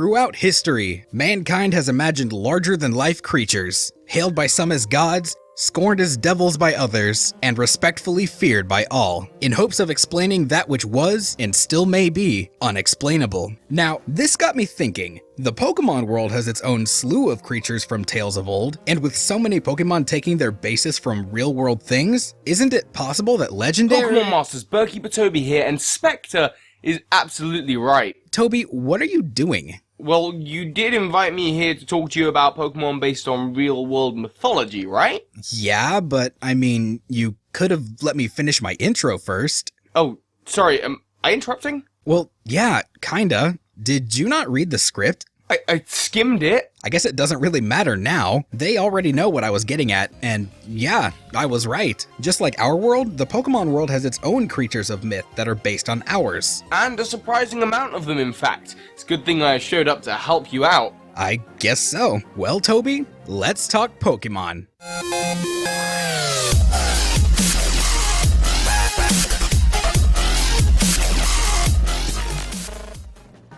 Throughout history, mankind has imagined larger-than-life creatures, hailed by some as gods, scorned as devils by others, and respectfully feared by all, in hopes of explaining that which was, and still may be, unexplainable. Now, this got me thinking. The Pokemon world has its own slew of creatures from tales of old, and with so many Pokemon taking their basis from real-world things, isn't it possible that Legendary— Pokemon Masters, BirdKeeperToby here, and Speqtor is absolutely right. Toby, what are you doing? Well, you did invite me here to talk to you about Pokemon based on real-world mythology, right? Yeah, but I mean, you could have let me finish my intro first. Oh, sorry, am I interrupting? Well, yeah, kinda. Did you not read the script? I skimmed it. I guess it doesn't really matter now. They already know what I was getting at, and yeah, I was right. Just like our world, the Pokemon world has its own creatures of myth that are based on ours. And a surprising amount of them, in fact. It's a good thing I showed up to help you out. I guess so. Well, Toby, let's talk Pokemon.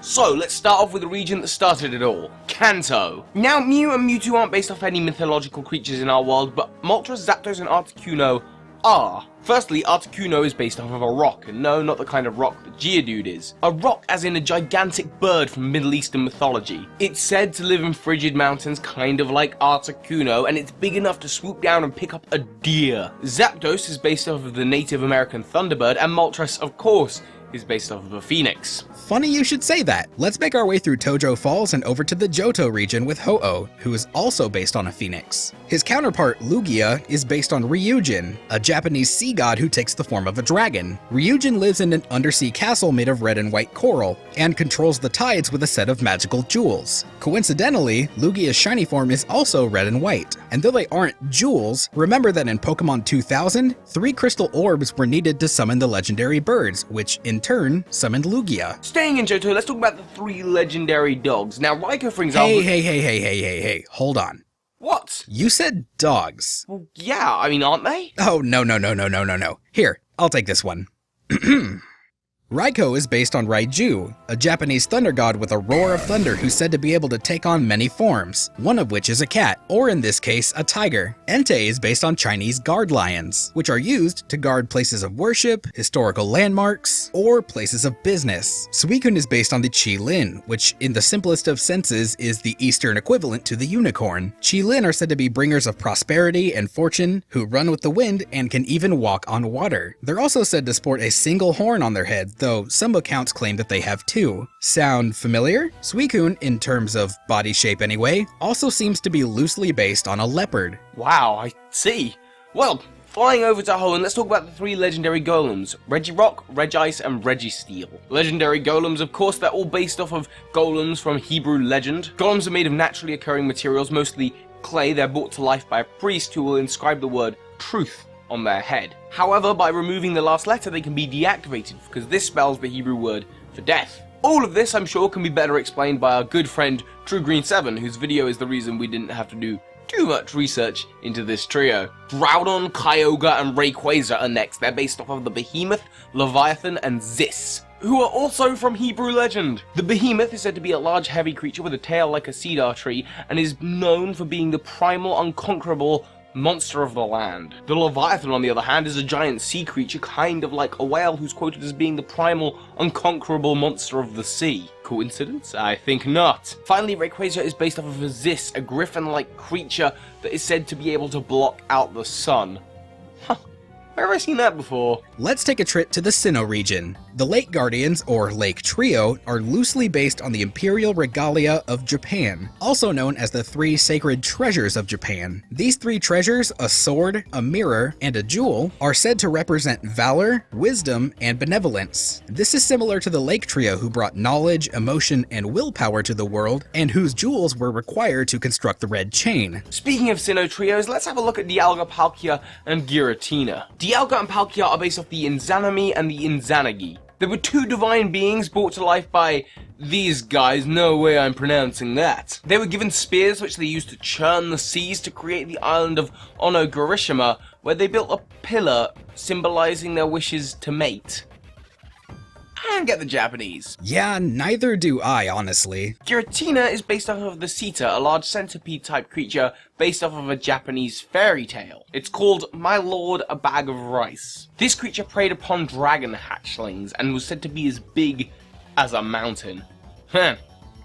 So, let's start off with the region that started it all, Kanto. Now, Mew and Mewtwo aren't based off any mythological creatures in our world, but Moltres, Zapdos and Articuno are. Firstly, Articuno is based off of a rock, and no, not the kind of rock that Geodude is. A rock as in a gigantic bird from Middle Eastern mythology. It's said to live in frigid mountains, kind of like Articuno, and it's big enough to swoop down and pick up a deer. Zapdos is based off of the Native American Thunderbird, and Moltres, of course, is based off of a phoenix. Funny you should say that. Let's make our way through Tojo Falls and over to the Johto region with Ho-Oh, who is also based on a phoenix. His counterpart, Lugia, is based on Ryujin, a Japanese sea god who takes the form of a dragon. Ryujin lives in an undersea castle made of red and white coral, and controls the tides with a set of magical jewels. Coincidentally, Lugia's shiny form is also red and white. And though they aren't jewels, remember that in Pokemon 2000, 3 crystal orbs were needed to summon the legendary birds, which in turn summoned Lugia. Staying in Johto, let's talk about the 3 legendary dogs. Now, Raikou, for example— Hey, hold on. What? You said dogs. Well, yeah, I mean, aren't they? Oh, no. Here, I'll take this one. Raikou is based on Raiju, a Japanese thunder god with a roar of thunder who's said to be able to take on many forms, one of which is a cat, or in this case, a tiger. Entei is based on Chinese guard lions, which are used to guard places of worship, historical landmarks, or places of business. Suicune is based on the Qilin, which in the simplest of senses is the Eastern equivalent to the unicorn. Qilin are said to be bringers of prosperity and fortune, who run with the wind and can even walk on water. They're also said to sport a single horn on their head, though some accounts claim that they have 2. Sound familiar? Suicune, in terms of body shape anyway, also seems to be loosely based on a leopard. Wow, I see. Well, flying over to Hoenn, let's talk about the 3 legendary Golems, Regirock, Regice, and Registeel. Legendary Golems, of course, they're all based off of Golems from Hebrew legend. Golems are made of naturally occurring materials, mostly clay. They're brought to life by a priest who will inscribe the word truth on their head. However, by removing the last letter, they can be deactivated, because this spells the Hebrew word for death. All of this, I'm sure, can be better explained by our good friend TrueGreen7, whose video is the reason we didn't have to do too much research into this trio. Groudon, Kyogre, and Rayquaza are next. They're based off of the Behemoth, Leviathan, and Zis, who are also from Hebrew legend. The Behemoth is said to be a large, heavy creature with a tail like a cedar tree, and is known for being the primal, unconquerable monster of the land. The Leviathan, on the other hand, is a giant sea creature, kind of like a whale, who's quoted as being the primal, unconquerable monster of the sea. Coincidence? I think not. Finally, Rayquaza is based off of a Zis, a griffin-like creature that is said to be able to block out the sun. Huh. Where have I seen that before? Let's take a trip to the Sinnoh region. The Lake Guardians, or Lake Trio, are loosely based on the Imperial Regalia of Japan, also known as the 3 Sacred Treasures of Japan. These 3 treasures, a sword, a mirror, and a jewel, are said to represent valor, wisdom, and benevolence. This is similar to the Lake Trio, who brought knowledge, emotion, and willpower to the world, and whose jewels were required to construct the Red Chain. Speaking of Sinnoh trios, let's have a look at Dialga, Palkia, and Giratina. Dialga and Palkia are based off the Izanami and the Izanagi. There were 2 divine beings brought to life by these guys, no way I'm pronouncing that. They were given spears which they used to churn the seas to create the island of Onogorishima, where they built a pillar symbolizing their wishes to mate. don't get the Japanese. Yeah, neither do I, honestly. Giratina is based off of the Sita, a large centipede-type creature based off of a Japanese fairy tale. It's called My Lord, a Bag of Rice. This creature preyed upon dragon hatchlings and was said to be as big as a mountain. Huh,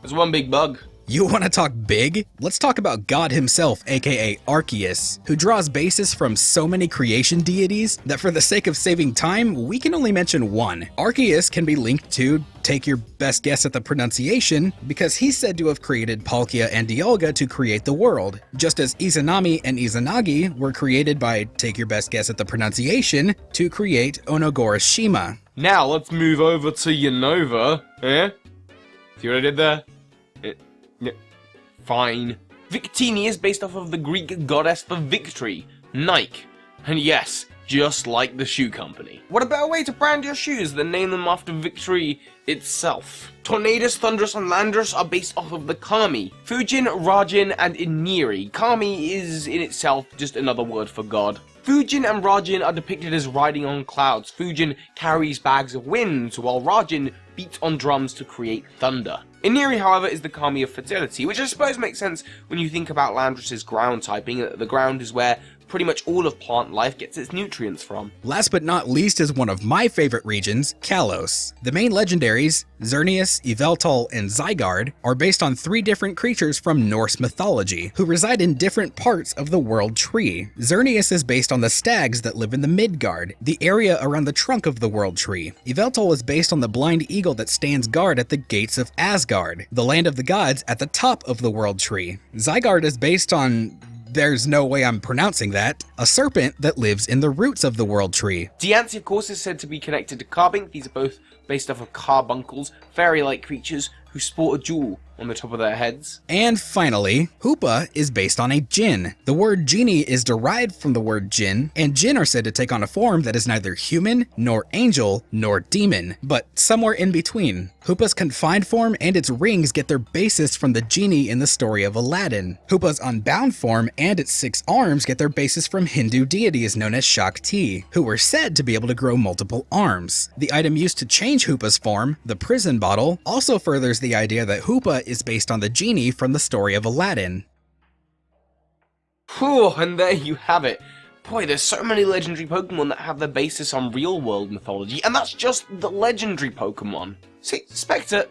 that's one big bug. You want to talk big? Let's talk about God himself, aka Arceus, who draws bases from so many creation deities that for the sake of saving time, we can only mention one. Arceus can be linked to, take your best guess at the pronunciation, because he's said to have created Palkia and Dialga to create the world, just as Izanami and Izanagi were created by, take your best guess at the pronunciation, to create Onogorashima. Now let's move over to Unova. Eh? See what I did there? Fine. Victini is based off of the Greek goddess for victory, Nike. And yes, just like the shoe company. What a better way to brand your shoes than name them after victory itself? Tornadus, Thundurus, and Landorus are based off of the Kami, Fujin, Rajin, and Iniri. Kami is in itself just another word for God. Fujin and Rajin are depicted as riding on clouds. Fujin carries bags of winds, while Rajin beats on drums to create thunder. Iniri, however, is the Kami of fertility, which I suppose makes sense when you think about Landorus's ground typing, that the ground is where pretty much all of plant life gets its nutrients from. Last but not least is one of my favorite regions, Kalos. The main legendaries, Xerneas, Yveltal, and Zygarde, are based on 3 different creatures from Norse mythology, who reside in different parts of the world tree. Xerneas is based on the stags that live in the Midgard, the area around the trunk of the world tree. Yveltal is based on the blind eagle that stands guard at the gates of Asgard, the land of the gods at the top of the world tree. Zygarde is based on... there's no way I'm pronouncing that. A serpent that lives in the roots of the world tree. Diancie, of course, is said to be connected to Carbink. These are both based off of carbuncles, fairy-like creatures who sport a jewel on the top of their heads. And finally, Hoopa is based on a djinn. The word genie is derived from the word djinn, and djinn are said to take on a form that is neither human, nor angel, nor demon, but somewhere in between. Hoopa's confined form and its rings get their basis from the genie in the story of Aladdin. Hoopa's unbound form and its 6 arms get their basis from Hindu deities known as Shakti, who were said to be able to grow multiple arms. The item used to change Hoopa's form, the prison bottle, also furthers the idea that Hoopa is based on the genie from the story of Aladdin. Whew, and there you have it. Boy, there's so many legendary Pokemon that have their basis on real-world mythology, and that's just the legendary Pokemon. See, Speqtor,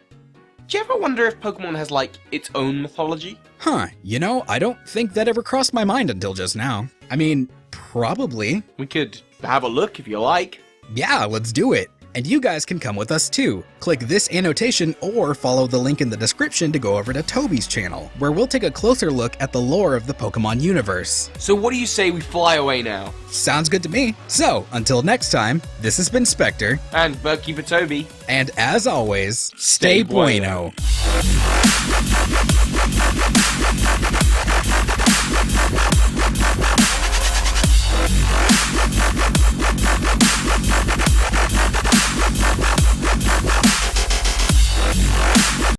do you ever wonder if Pokemon has, like, its own mythology? Huh, you know, I don't think that ever crossed my mind until just now. I mean, probably. We could have a look if you like. Yeah, let's do it. And you guys can come with us too. Click this annotation or follow the link in the description to go over to Toby's channel, where we'll take a closer look at the lore of the Pokemon universe. So what do you say we fly away now? Sounds good to me. So, until next time, this has been Speqtor. And BirdKeeperToby. And as always, stay bueno.